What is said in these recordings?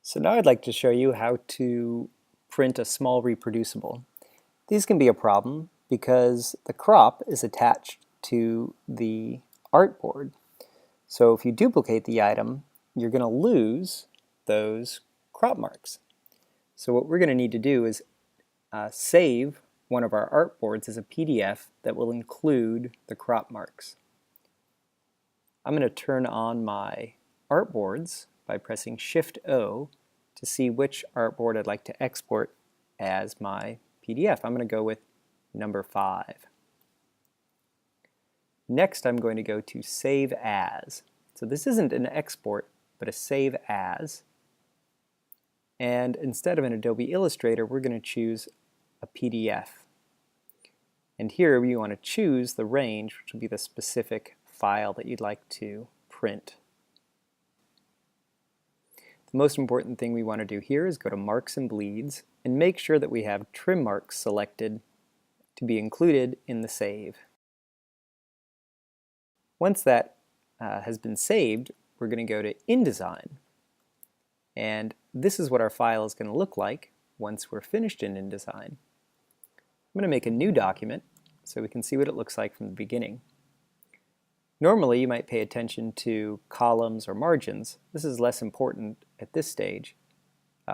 So now I'd like to show you how to print a small reproducible. These can be a problem because the crop is attached to the artboard. So if you duplicate the item, you're going to lose those crop marks. So what we're going to need to do is save one of our artboards as a PDF that will include the crop marks. I'm going to turn on my artboards by pressing Shift-O to see which artboard I'd like to export as my PDF. I'm going to go with number 5. Next I'm going to go to Save As. So this isn't an export, but a Save As. And instead of an Adobe Illustrator, we're going to choose a PDF. And here you want to choose the range, which will be the specific file that you'd like to print. The most important thing we want to do here is go to Marks and Bleeds and make sure that we have trim marks selected to be included in the save. Once that has been saved, we're going to go to InDesign. And this is what our file is going to look like once we're finished in InDesign. I'm going to make a new document so we can see what it looks like from the beginning. Normally you might pay attention to columns or margins. This is less important at this stage.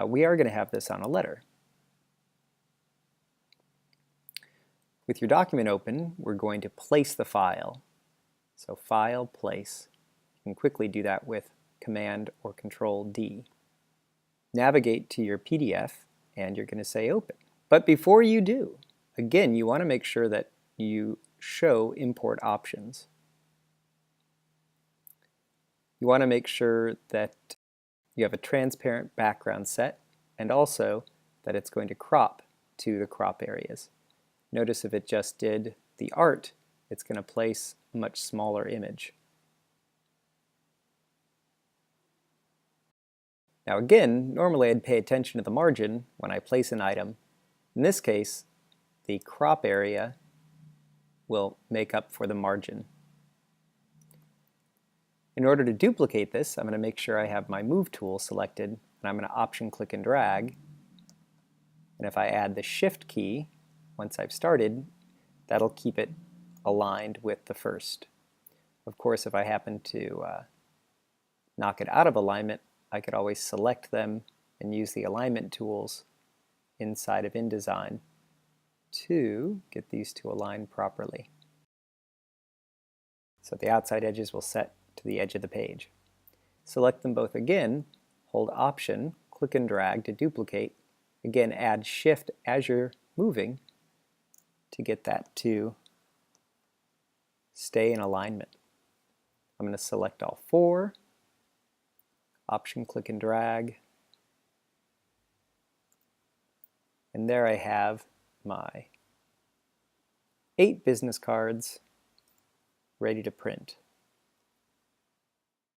We are going to have this on a letter. With your document open, we're going to place the file. So File, Place. You can quickly do that with Command or Control D. Navigate to your PDF and you're going to say Open. But before you do, again, you want to make sure that you show import options. You want to make sure that you have a transparent background set and also that it's going to crop to the crop areas. Notice if it just did the art, it's going to place a much smaller image. Now again, normally I'd pay attention to the margin when I place an item. In this case, the crop area will make up for the margin. In order to duplicate this, I'm going to make sure I have my Move tool selected, and I'm going to Option click and drag. And if I add the Shift key, once I've started, that'll keep it aligned with the first. Of course, if I happen to knock it out of alignment, I could always select them and use the alignment tools inside of InDesign to get these to align properly. So the outside edges will set to the edge of the page. Select them both again, hold Option, click and drag to duplicate. Again, add Shift as you're moving to get that to stay in alignment. I'm going to select all 4, Option, click and drag, and there I have my 8 business cards ready to print.